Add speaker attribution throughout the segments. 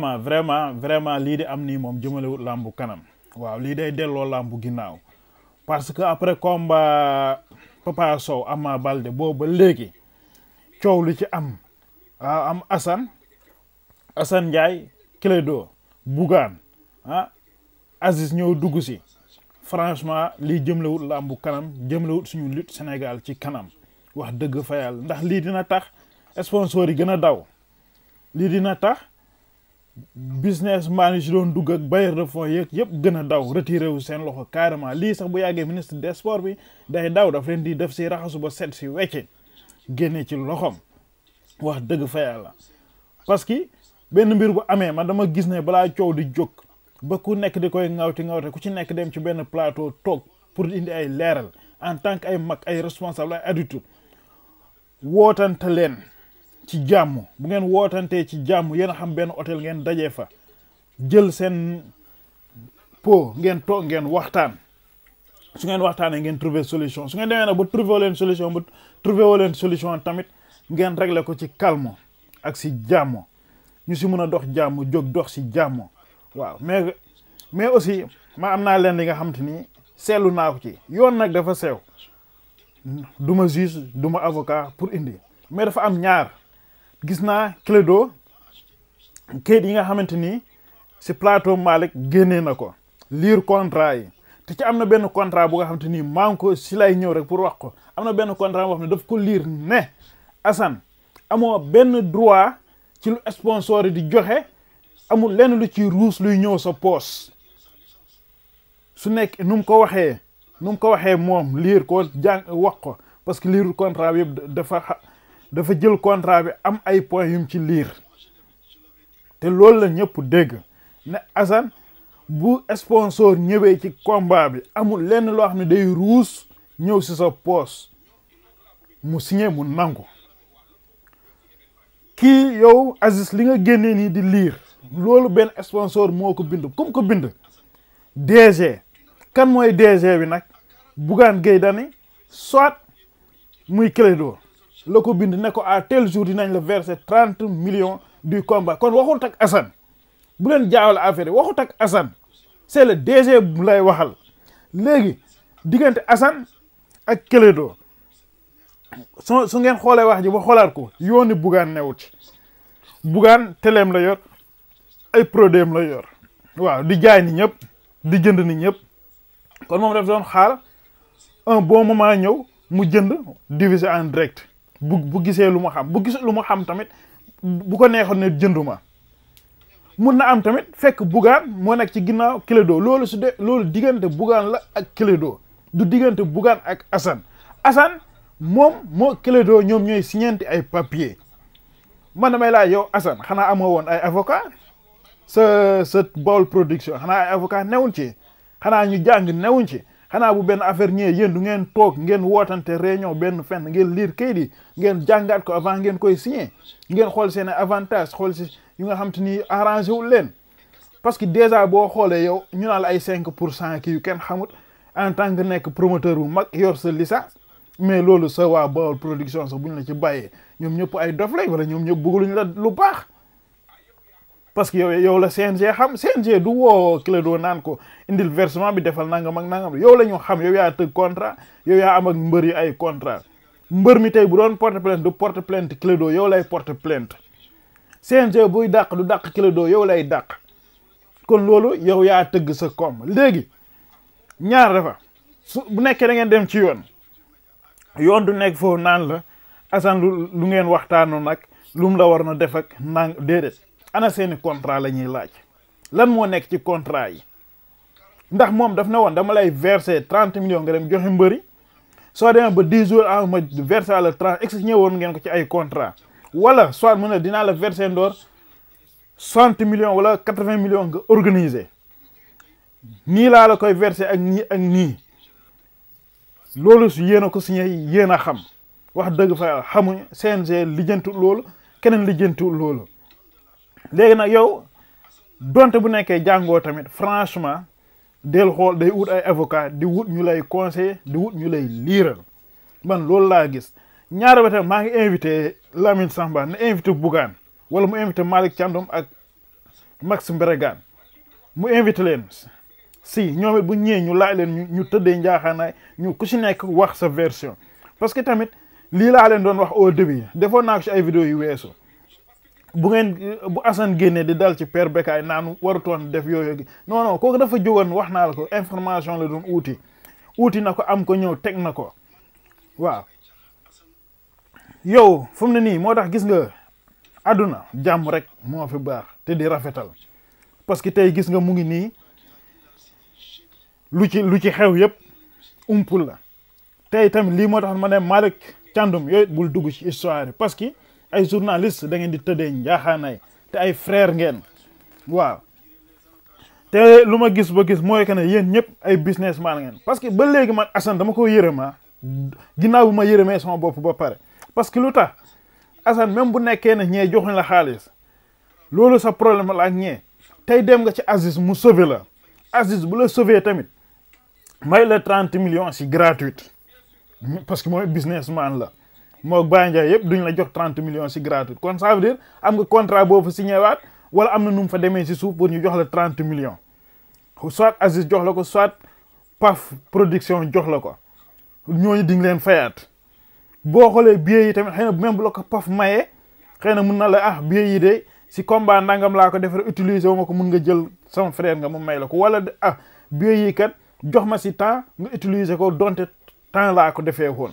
Speaker 1: vraiment lii di am nii moom jëmalewut làmbu kanam waaw lii day delloo làmbu ginnaaw parce que après combat Papa Sow Ama Baldé boobu ba léegi coow li ci am am Assane Ndiaye Clédor Bougane Aziz ñëw dugg si franchement lii jëmlewut làmbu kanam jëmlewut suñu lutte Sénégal ci kanam wax dëgg fa yàlla ndax lii dina tax sponsor yi gën a daw lii dina tax businessman yi si doon dugg ak bailleur de fonds yeeg yëpp gën a daw retiré wu seen loxo carrément lii sax bu yàggee ministre des sports bi day daw daf leen di def si raxasu ba set si wecce génne ci loxom wax dëgg fa yàlla parce que benn mbir bu amee man dama gis ne balaa coow di jóg ba ku nekk di koy ŋawte ku ci nekk dem ci benn plateau toog pour indi ay leeral en tant que ay mag ay responsable ay adulte wootante leen ci jàmm bu ngeen wootantee ci jàmm yéen a xam benn hôtel ngeen dajee fa jël seen po ngeen toog ngeen waxtaan su ngeen waxtaanee ngeen trouver solution su ngeen demee nag ba trouver leen solution tamit ngeen régler ko ci calme ak si jàmm ñu si mën a dox jàmm jóg dox si jàmm waaw mais aussi ma am naa leen li nga xam te ni seetlu naa ko ci yoon nag dafa sew du ma juge du ma avocat pour indi mais dafa am ñaar gis naa Clédor kayit yi nga xamante ni si plateau Malick génnee na ko lire contrat yi te ci am na benn contrat bu nga xamante ni maa ngi ko si lay ñëw rek pour wax ko am na benn contrat boo xam ne daf ko lire ne Assane amoo benn droit ci lu sponsor yi di joxe amul lenn lu ci ruus luy ñëw sa poos su nekk nu mu ko waxee moom lire ko jàng wax ko parce que lire contrat bi yëpp dafa jël contrat bi am ay points yum ci lire te loolu la ñëpp dégg ne Assane bu sponsor ñëwee ci combat bi amul lenn loo xam ne day ruus ñëw si sa poos mu signé mu nangu kii yow Aziz li nga génnee nii di lire loolu benn sponsor moo ko bind comme ko bind DG kan mooy DG bi nag Bougane Gueye Dany soit muy Clédor la ko bind ne ko à tel jour dinañ la verser 30 millions du combat kon waxut ak Assane bu leen jaawale affaire yi waxut ak Assane c'est le DG bu lay waxal léegi diggante Assane ak Clédor su ngeen xoolee wax ji ba xoolaat ko yooni Bougane newut ci Bougane teleem la yor ay produit la yor waaw di jaay ni ñëpp di jënd ni ñëpp kon moom daf doon xaar un bon moment ñëw mu jënd diviser en direct bu gisee lu ma xam bu gis lu ma xam tamit bu ko neexoon ne jënduma mun na am tamit fekk Bougane moo nekk ci ginnaaw Clédor loolu diggante Bougane la ak Clédor du diggante Bougane ak Assane moom moo Clédor ñoom ñooy signanti ay papier man damay laaj yow Assane xanaa amoo woon ay avocat sa Baol Production xanaa ay avocat newuñ ci xanaa ñu jàng newuñ ci xanaa bu benn affaire ñëwee yéen du ngeen toog ngeen wootante réunion benn fenn ngeen lire kayit yi ngeen jàngaat ko avant ngeen koy signer ngeen xool seen avantage xool si yu nga xam te ni arrangé wul leen parce que déjà boo xoolee yow ñu naan la ay 5% kii yu kenn xamut en tant que nekk promoteur bu mag yor sa licence mais loolu sa waa Baol Production sax buñ la ci bàyyee ñoom ñëpp ay dof lay wala ñoom ñëpp bëgguluñ la lu baax parce que yow la CNG xam CNG du woo Clédor naan ko indil versement bi defal nangam ak nangam yow la ñu xam yow yaa tëgg contrat yow yaa am ak mbër yi ay contrat mbër mi tey bu doon porte plainte du porte plainte Clédor yow lay porte plainte CNG buy dàq du dàq Clédor yow lay dàq kon loolu yow yaa tëgg sa koom léegi ñaar dafa bu nekkee da ngeen dem ci yoon du nekk foofu naan la Assane lu ngeen waxtaanoon nag lu mu la war na def ak nang déedéet ana seeni contrat la ñuy laaj lan moo nekk ci contrat yi ndax moom daf ne woon dama lay verser 30 millions nga dem joxe mbëri soo demee ba 10 jours a ma verser à la 30 exigné woon ngeen ko ci ay contrat wala soit mu ne dinaa la verser ndoor 60 millions wala 80 millions nga organiser nii laa la koy verser ak nii ak nii loolu su yéen a ko signé yéen a xam wax dëgg fa xamuñ CNG lijjantu loolu keneen lijjantu loolu léegi nag yow donte bu nekkee jàngoo tamit franchement del xool day wut ay avocat di wut ñu lay conseiller di wut ñu lay liiral man loolu laa gis ñaara ba tamit maa ngi invité Lamine Samba na invité Bougane wala mu invité Malick Thiandoum ak Max Mbergane mu invité leen si ñoom it bu ñëwee ñu laaj leen ñu tëddee njaaxaanaay ñu ku si nekk wax sa version parce que tamit lii laa leen doon wax au début defoon naa ko si ay vidéo yu weesu bu Assane génnee di dal ci Père Bécaye naan warutoon def yooyu non kooku dafa jógoon wax naa la ko information la doon uuti na ko am ko ñëw teg na ko waaw yow fu mu ne nii moo tax gis nga àdduna jàmm rek moo fi baax te di rafetal parce que tey gis nga mu ngi nii lu ci xew yëpp umpul la tey tamit lii moo tax ma ne Malick Thiandoum yooyu bul dugg ci histoire parce que ay journaliste da ngeen di tëddee njaaxaanaay te ay frère ngeen waaw te lu ma gis ba gis mooy que ne yéen ñëpp ay businessman ngeen parce que ba léegi man Assane dama ko yërëmaa ginnaaw bu ma yërëmee sama bopp ba pare parce que lu tax Assane même bu nekkee ne ñee joxuñ la xaalis loolu sa problème la ak ñee tey dem nga ci Aziz mu sauvé la Aziz bu la sauvé tamit may la 30 millions si gratuite parce que mooy businessman la moo Baye Ndiaye yëpp duñ la jox 30 millions si gratuite kon ça veut dire am nga contrat boo fa signé waat wala am na nu mu fa demee si suuf pour ñu jox la 30 millions soit Aziz jox la ko soit Paf production jox la ko ñooñu di nga leen fayaat boo xoolee billets yi tamit xëy na même bu la ko Paf mayee xëy na mun na la billets yi de si combat nangam laa ko defar utiliser wu ma ko mun nga jël sama frère nga mu may la ko wala billets yi kat jox ma si temps nga utiliser ko donte temps laa ko defee woon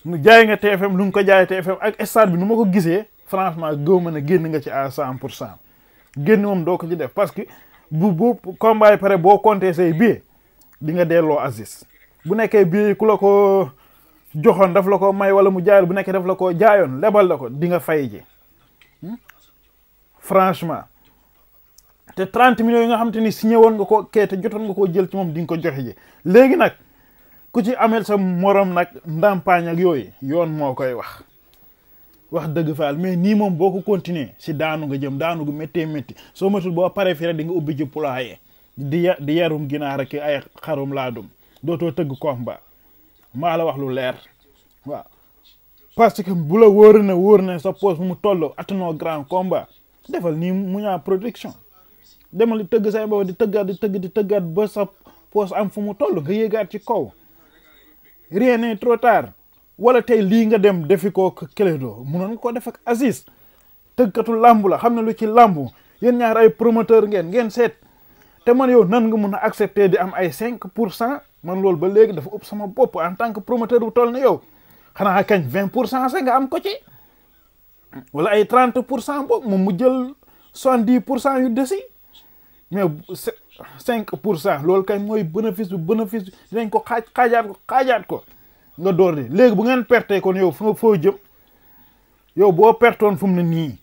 Speaker 1: mu jaay nga TFM lu nga ko jaay TFM ak stade bi nu ma ko gisee franchement gëw ma ne génn nga ci à 100% génn moom doo ko ci def parce que bu combat yi pare boo compter say billets di nga delloo Aziz bu nekkee billets ku la ko joxoon daf la ko may wala mu jaayal bu nekkee daf la ko jaayoon lebal la ko di nga fay ji franchement te 30 millions yi nga xam te ni signé woon nga ko kee te jotoon nga koo jël ci moom di nga ko joxe ji léegi nag ku ci amel sa morom nag ndàmpaañ ak yooyu yoon moo koy wax dëgg faal mais nii moom boo ko continuer si daanu nga jëm daanu gu métti soo matul boo paree fii rek di nga ubbi ji poulailler di yarum ginaar ak ay xarum laadum dootoo tëgg combat maa la wax lu leer waaw parce que bu la wóor na sa poche mu toll attanoo grand combat defal nii Muñaa production demal di tëgg say boobu di tëggaat ba sa poche am fu mu toll nga yéegaat ci kaw rien n'est trop tard wala tey lii nga dem defi ko Clédor munoon nga ko def ak Aziz tëggkatu làmb la xam ne lu ci làmb yéen ñaar ay promoteur ngeen seet te man yow nan nga mun a accepter di am ay 5% man loolu ba léegi dafa ëpp sama bopp en tant que promoteur bu toll ne yow xanaa kañ 20% sa nga am ko ci wala ay 30% boobu moom mu jël 70% yu desi mais 5% loolu kañ mooy bénéfice dinañ ko xaajaat ko nga door di léegi bu ngeen perte kon yow foo jëm yow boo pertoon fu mu ne nii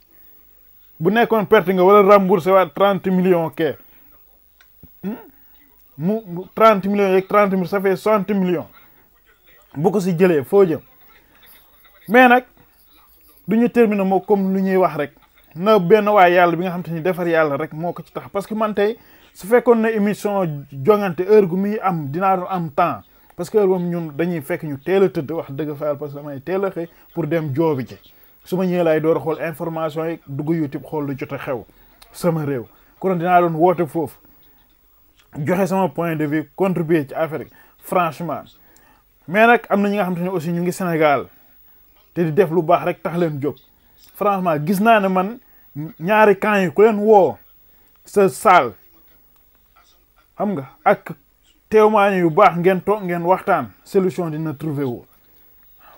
Speaker 1: bu nekkoon perte nga wala remboursé waat 30 millions ke mu 30 millions yeeg 30 millions ça fait 60 millions bu ko si jëlee foo jëm mais nag du ñu terminer moo comme lu ñuy wax rek na benn waay yàlla bi nga xam te ni defar yàlla rek moo ko ci tax parce que man tey su fekkoon ne émission jongante heure gu muy am dinaa doon am temps parce que heure moom ñun dañuy fekk ñu teel a tëdd wax dëgg fa parce que damay teel a xëy pour dem joobi ci su ma ñëwee laay door a xool information yi dugg YouTube xool lu jot a xew sama réew kon dinaa doon woote foofu joxe sama point de vue contribuer ci affaire yi franchement mais nag am na ñi nga xam te ne aussi ñu ngi Sénégal te di def lu baax rek tax leen jóg franchement gis naa ne man ñaari camp yi ku leen woo sa saal xam nga ak témoignage yu baax ngeen toog ngeen waxtaan solution dina trouver wu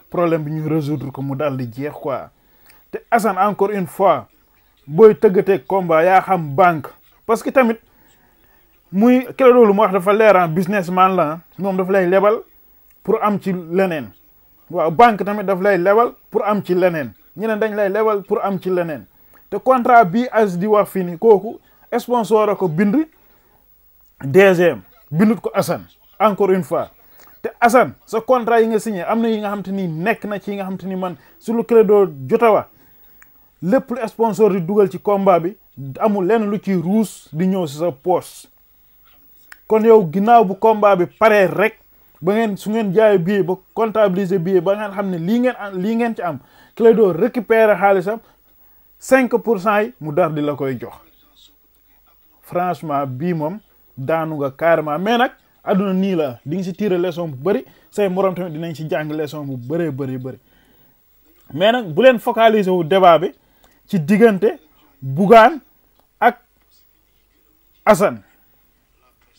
Speaker 1: problème bi ñu résoudre ko mu daal di jeex quoi te Assane encore une fois booy tëggatee combat yaa xam banque parce que tamit muy Clédor lu mu wax dafa leeran businessman la moom daf lay lebal pour am ci leneen waaw banque tamit daf lay lebal pour am ci leneen ñeneen dañ lay lebal pour am ci leneen te contrat bii as di wax fii ni kooku sponsor a ko bind DGM bindut ko Assane encore une fois te Assane sa contrat yi nga signé am na yi nga xam te ni nekk na ci yi nga xam te ni man su lu Clédor jotawa lépp lu sponsor di dugal ci combat bi amul lenn lu ci ruus di ñëw si sa poche kon yow ginnaaw bu combat bi paree rek ba ngeen su ngeen jaay billet ba comptabiliser billet ba ngeen xam ne lii ngeen ci am Clédor récupérer xaalisam 5% yi mu dar di la koy jox franchement bii moom daanu nga carrément mais nag adduna nii la di nga si tirer leçon bu bëri say morom tamit dinañ si jàng leçon bu bëree bëri mais nag bu leen focaliser wu débat bi ci diggante Bougane ak Assane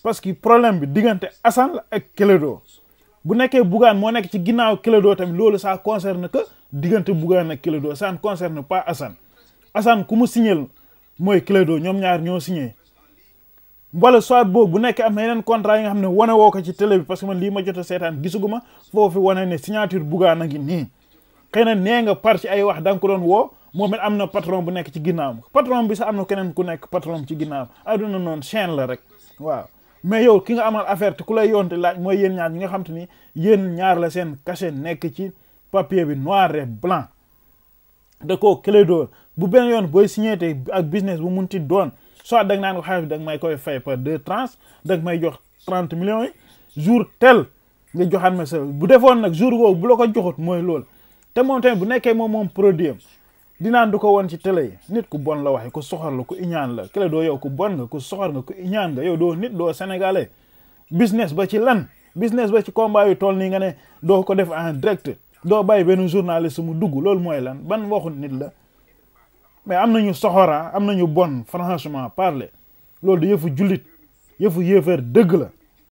Speaker 1: parce que problème bi diggante Assane la ak Clédor bu nekkee Bougane moo nekk ci ginnaaw Clédor tamit loolu ça concerne que diggante Bougane ak Clédor ça ne concerne pas Assane ku mu signé mooy Clédor ñoom ñaar ñoo signé wala soit boobu bu nekkee am na yeneen contrat yi nga xam ne wane woo ko ci télé bi parce que man lii ma jot a seetaan gisuguma foofu wane ne signature Bougane a ngi nii xëy na nee nga par ci ay wax da nga ko doon woo moom it am na patron bu nekk ci ginnaawam patron bi sax am na keneen ku nekk patron ci ginnaawam aduna noonu chaîne la rek waaw mais yow ki nga amal affaire te ku lay yonte laaj mooy yéen ñaar ñi nga xam te ni yéen ñaar la seen cachet nekk ci papier bi noir et blanc da koo Clédor bu benn yoon booy signé te ak business bu mun ti doon soit da nga naan ko xaalis bi da nga may koy fay par 2 tranches da nga may jox 30 millions yi jour tel nga joxaat ma sa bu defoon nag jour boobu bu la ko joxut mooy loolu te moom tamit bu nekkee moom produit am dinaan du ko woon ci télé yi nit ku bon la waxe ku soxor la ku iñaan la Clédor yow ku bon nga ku soxor nga ku iñaan nga yow doo nit doo sénégalais business ba ci lan business ba ci combat yu toll nii nga ne doo ko def en direct doo bàyyi benn journaliste mu dugg loolu mooy lan ban waxu nit la mais am nañu soxora am nañu bon franchement parler loolu du yëfu jullit yëfu yéefar dëgg la